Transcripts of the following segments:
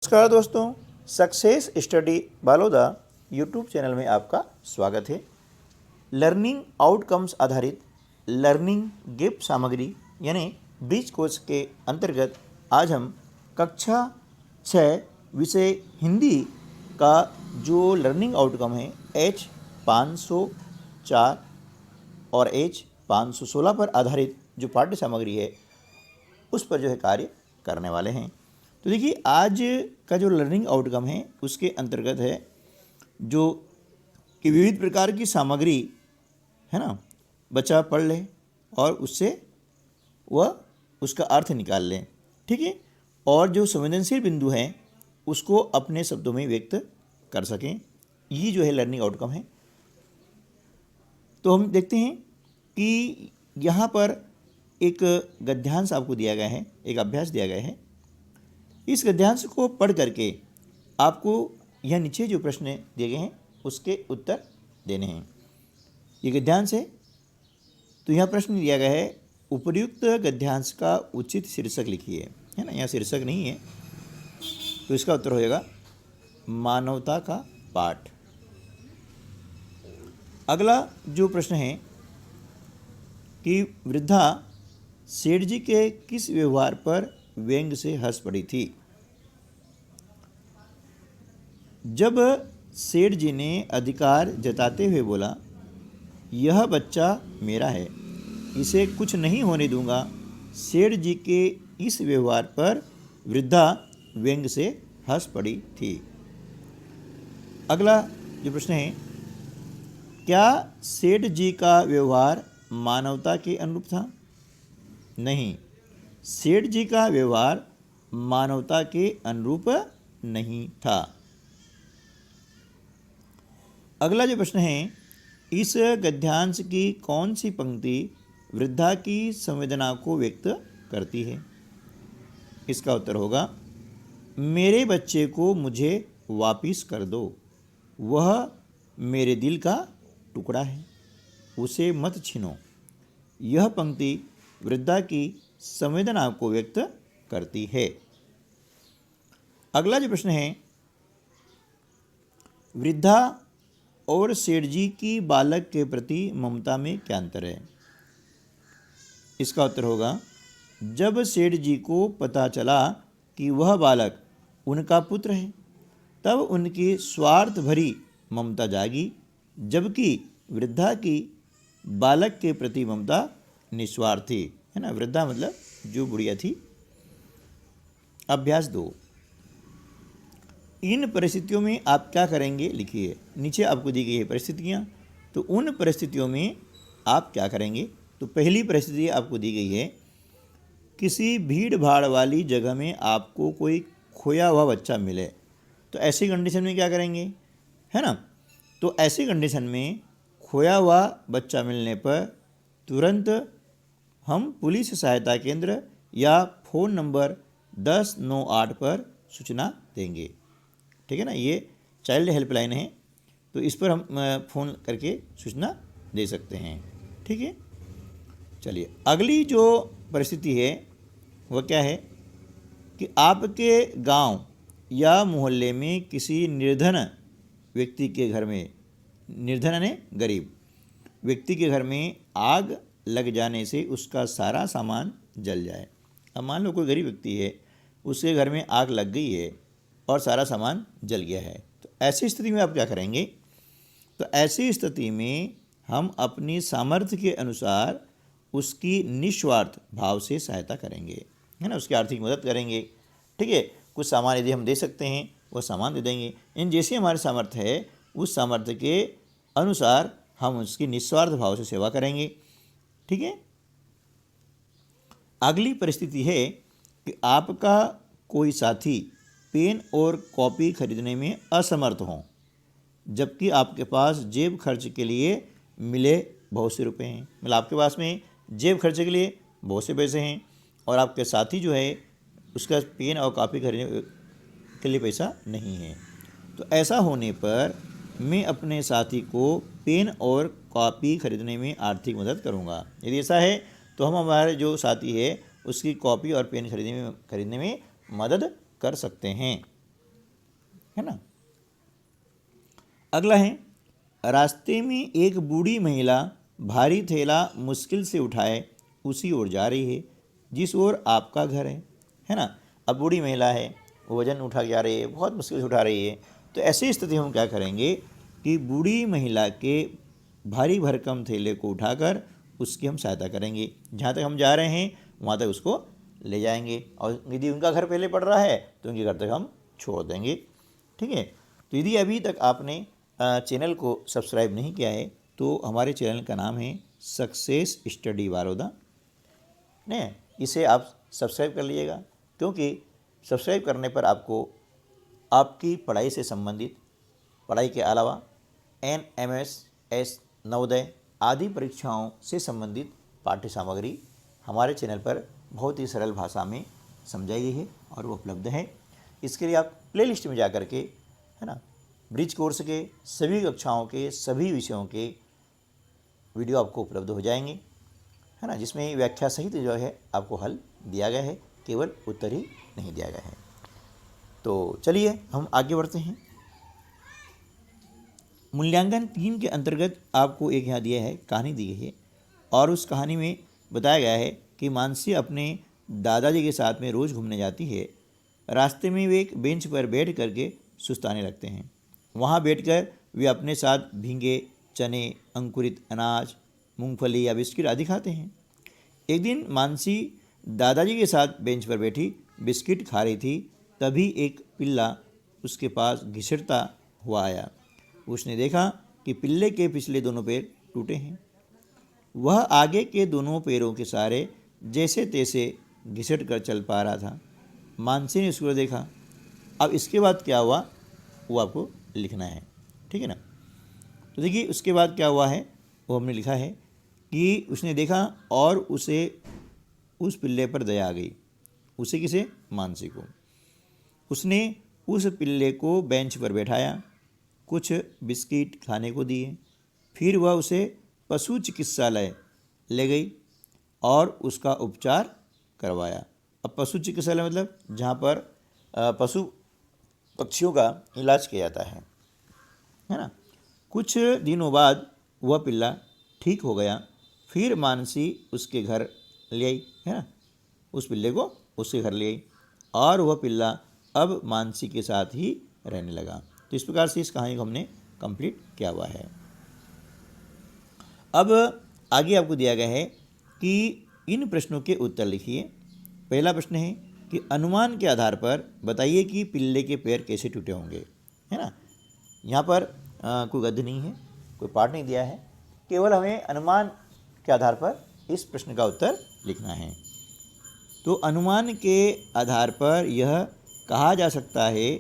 नमस्कार दोस्तों, success study Baloda YouTube channel में आपका स्वागत है। लर्निंग आउटकम्स आधारित लर्निंग गिफ्ट सामग्री यानी ब्रिज कोर्स के अंतर्गत आज हम कक्षा 6 विषय हिंदी का जो लर्निंग आउटकम है H504 और H516 पर आधारित जो पाठ्य सामग्री है उस पर जो है कार्य करने वाले हैं। तो देखिए, आज का जो लर्निंग आउटकम है उसके अंतर्गत है जो कि विविध प्रकार की सामग्री है ना, बच्चा पढ़ ले और उससे वह उसका अर्थ निकाल लें, ठीक है, और जो संवेदनशील बिंदु हैं उसको अपने शब्दों में व्यक्त कर सकें। ये जो है लर्निंग आउटकम है। तो हम देखते हैं कि यहाँ पर एक गद्यांश आपको दिया गया है, एक अभ्यास दिया गया है। इस गद्यांश को पढ़ करके आपको यह नीचे जो प्रश्न दिए गए हैं उसके उत्तर देने हैं। ये गद्यांश है, तो यह प्रश्न दिया गया है, उपर्युक्त गद्यांश का उचित शीर्षक लिखिए, है ना। यहाँ शीर्षक नहीं है, तो इसका उत्तर होगा मानवता का पाठ। अगला जो प्रश्न है कि वृद्धा सेठ जी के किस व्यवहार पर व्यंग से हंस पड़ी थी। जब सेठ जी ने अधिकार जताते हुए बोला, यह बच्चा मेरा है, इसे कुछ नहीं होने दूंगा, सेठ जी के इस व्यवहार पर वृद्धा व्यंग से हंस पड़ी थी। अगला जो प्रश्न है, क्या सेठ जी का व्यवहार मानवता के अनुरूप था। नहीं, सेठ जी का व्यवहार मानवता के अनुरूप नहीं था। अगला जो प्रश्न है, इस गद्यांश की कौन सी पंक्ति वृद्धा की संवेदना को व्यक्त करती है। इसका उत्तर होगा, मेरे बच्चे को मुझे वापिस कर दो, वह मेरे दिल का टुकड़ा है, उसे मत छीनो। यह पंक्ति वृद्धा की संवेदना को व्यक्त करती है। अगला जो प्रश्न है, वृद्धा और सेठ जी की बालक के प्रति ममता में क्या अंतर है। इसका उत्तर होगा, जब सेठ जी को पता चला कि वह बालक उनका पुत्र है तब उनकी स्वार्थ भरी ममता जागी, जबकि वृद्धा की बालक के प्रति ममता निस्वार्थ थी, है ना। वृद्धा मतलब जो बुढ़िया थी। अभ्यास 2, इन परिस्थितियों में आप क्या करेंगे लिखिए। नीचे आपको दी गई है परिस्थितियाँ, तो उन परिस्थितियों में आप क्या करेंगे। तो पहली परिस्थिति आपको दी गई है, किसी भीड़ भाड़ वाली जगह में आपको कोई खोया हुआ बच्चा मिले, तो ऐसी कंडीशन में क्या करेंगे, है ना। तो ऐसी कंडीशन में खोया हुआ बच्चा मिलने पर तुरंत हम पुलिस सहायता केंद्र या फ़ोन नंबर 1098 पर सूचना देंगे, ठीक है ना। ये चाइल्ड हेल्पलाइन है, तो इस पर हम फ़ोन करके सूचना दे सकते हैं, ठीक है। चलिए, अगली जो परिस्थिति है वह क्या है कि आपके गांव या मोहल्ले में किसी निर्धन व्यक्ति के घर में, निर्धन यानी गरीब व्यक्ति के घर में आग लग जाने से उसका सारा सामान जल जाए। अब मान लो कोई गरीब व्यक्ति है, उसके घर में आग लग गई है और सारा सामान जल गया है, तो ऐसी स्थिति में आप क्या करेंगे। तो ऐसी स्थिति में हम अपनी सामर्थ्य के अनुसार उसकी निस्वार्थ भाव से सहायता करेंगे, है ना। उसकी आर्थिक मदद करेंगे, ठीक है। कुछ सामान यदि हम दे सकते हैं वह सामान दे देंगे। इन जैसी हमारे सामर्थ्य है उस सामर्थ्य के अनुसार हम उसकी निस्वार्थ भाव से सेवा करेंगे, ठीक है। अगली परिस्थिति है कि आपका कोई साथी पेन और कॉपी खरीदने में असमर्थ हो, जबकि आपके पास जेब खर्च के लिए मिले बहुत से रुपए हैं। मतलब आपके पास में जेब खर्च के लिए बहुत से पैसे हैं और आपके साथी जो है उसका पेन और कॉपी खरीदने के लिए पैसा नहीं है। तो ऐसा होने पर मैं अपने साथी को पेन और कॉपी खरीदने में आर्थिक मदद करूंगा। यदि ऐसा है तो हम हमारे जो साथी है उसकी कॉपी और पेन खरीदने में मदद कर सकते हैं। है ना। अगला है, रास्ते में एक बूढ़ी महिला भारी थैला मुश्किल से उठाए उसी ओर जा रही है जिस ओर आपका घर है ना। अब बूढ़ी महिला है, वो वजन उठा के जा रही है, बहुत मुश्किल से उठा रही है। तो ऐसी स्थिति में हम क्या करेंगे कि बूढ़ी महिला के भारी भरकम थैले को उठाकर उसकी हम सहायता करेंगे, जहाँ तक हम जा रहे हैं वहाँ तक उसको ले जाएंगे, और यदि उनका घर पहले पड़ रहा है तो उनके घर तक हम छोड़ देंगे। ठीक है। तो यदि अभी तक आपने चैनल को सब्सक्राइब नहीं किया है तो हमारे चैनल का नाम है सक्सेस स्टडी बारोदा ने, इसे आप सब्सक्राइब कर लीजिएगा, क्योंकि सब्सक्राइब करने पर आपको आपकी पढ़ाई से संबंधित, पढ़ाई के अलावा NMS नवोदय आदि परीक्षाओं से संबंधित पाठ्य सामग्री हमारे चैनल पर बहुत ही सरल भाषा में समझाई गई है और वो उपलब्ध है। इसके लिए आप प्लेलिस्ट में जा कर के, है ना, ब्रिज कोर्स के सभी कक्षाओं के सभी विषयों के वीडियो आपको उपलब्ध हो जाएंगे, है ना, जिसमें व्याख्या सहित जो है आपको हल दिया गया है, केवल उत्तर ही नहीं दिया गया है। तो चलिए हम आगे बढ़ते हैं। मूल्यांकन 3 के अंतर्गत आपको एक यहाँ दिया है, कहानी दी गई है, और उस कहानी में बताया गया है कि मानसी अपने दादाजी के साथ में रोज़ घूमने जाती है। रास्ते में वे एक बेंच पर बैठ करके सुस्ताने लगते हैं। वहाँ बैठकर वे अपने साथ भीगे चने, अंकुरित अनाज, मूंगफली या बिस्किट आदि खाते हैं। एक दिन मानसी दादाजी के साथ बेंच पर बैठी बिस्किट खा रही थी, तभी एक पिल्ला उसके पास घिसटता हुआ आया। उसने देखा कि पिल्ले के पिछले दोनों पैर टूटे हैं। वह आगे के दोनों पैरों के सहारे जैसे तैसे घिसट कर चल पा रहा था। मानसी ने उसको देखा। अब इसके बाद क्या हुआ वो आपको लिखना है, ठीक है ना। तो देखिए उसके बाद क्या हुआ है वो हमने लिखा है कि उसने देखा और उसे उस पिल्ले पर दया आ गई। उसे किसे? मानसी को। उसने उस पिल्ले को बेंच पर बैठाया, कुछ बिस्किट खाने को दिए, फिर वह उसे पशु चिकित्सालय ले गई और उसका उपचार करवाया। अब पशु चिकित्सालय मतलब जहाँ पर पशु पक्षियों का इलाज किया जाता है ना। कुछ दिनों बाद वह पिल्ला ठीक हो गया। फिर मानसी उसके घर ले आई, है ना, उस पिल्ले को उसके घर ले आई और वह पिल्ला अब मानसी के साथ ही रहने लगा। तो इस प्रकार से इस कहानी को हमने कंप्लीट किया हुआ है। अब आगे आपको दिया गया है कि इन प्रश्नों के उत्तर लिखिए। पहला प्रश्न है कि अनुमान के आधार पर बताइए कि पिल्ले के पैर कैसे टूटे होंगे, है ना। यहाँ पर कोई गद्य नहीं है, कोई पाठ नहीं दिया है, केवल हमें अनुमान के आधार पर इस प्रश्न का उत्तर लिखना है। तो अनुमान के आधार पर यह कहा जा सकता है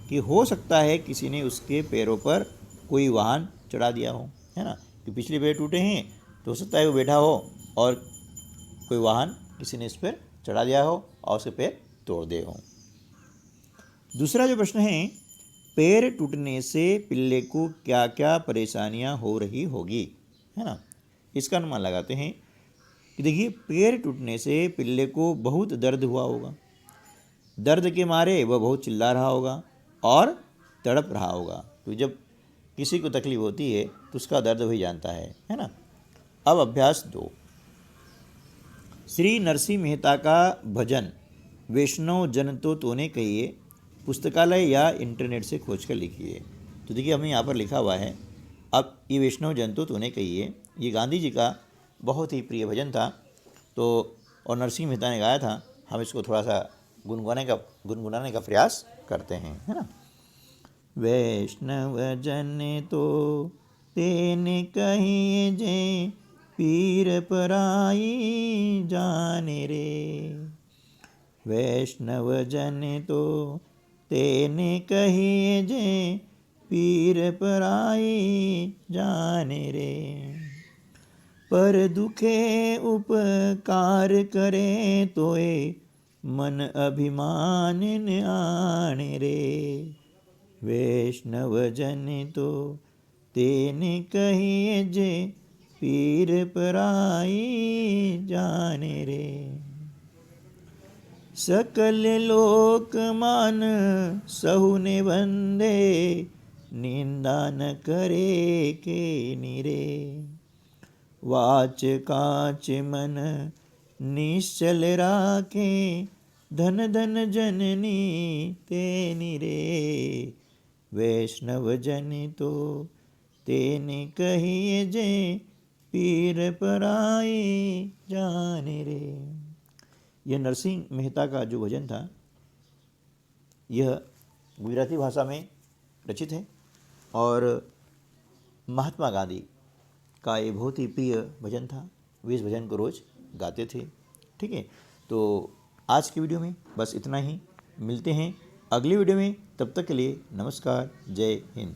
कि हो सकता है किसी ने उसके पैरों पर कोई वाहन चढ़ा दिया हो, है ना, कि पिछले पैर टूटे हैं तो हो सकता है वो बैठा हो और कोई वाहन किसी ने इस पर चढ़ा दिया हो और उसके पैर तोड़ दिए हों। दूसरा जो प्रश्न है, पैर टूटने से पिल्ले को क्या क्या परेशानियां हो रही होगी, है ना। इसका अनुमान लगाते हैं कि देखिए पैर टूटने से पिल्ले को बहुत दर्द हुआ होगा। दर्द के मारे वह बहुत चिल्ला रहा होगा और तड़प रहा होगा। तो जब किसी को तकलीफ होती है तो उसका दर्द वही जानता है ना। अब अभ्यास 2, श्री नरसिंह मेहता का भजन वैष्णव जन तो तूने कहिए पुस्तकालय या इंटरनेट से खोज कर लिखिए। तो देखिए हमें यहाँ पर लिखा हुआ है। अब ये वैष्णव जन तो तूने कहिए, ये गांधी जी का बहुत ही प्रिय भजन था, तो और नरसिंह मेहता ने गाया था। हम इसको थोड़ा सा गुनगुनाने का प्रयास करते हैं, है ना। वैष्णव जन तो तेने कहिए जे पीर पराई जाने रे। वैष्णव जन तो तेने कहिए जे पीर पराई जाने रे। पर दुखे उपकार करे तोए मन अभिमान न आने रे। वैष्णव जन तो तेने कहिए जे पीर पराई जाने रे। सकल लोक मान सहुने वंदे, निंदा न करे के निरे। वाच काच मन निश्चल राखे, धन धन जननी ते निरे। वैष्णव जन तो तेने कहिए जे, पीर पराए जाने रे। यह नरसिंह मेहता का जो भजन था, यह गुजराती भाषा में रचित है और महात्मा गांधी का ये बहुत ही प्रिय भजन था। वे इस भजन को रोज़ गाते थे। ठीक है, तो आज की वीडियो में बस इतना ही। मिलते हैं अगली वीडियो में, तब तक के लिए नमस्कार, जय हिंद।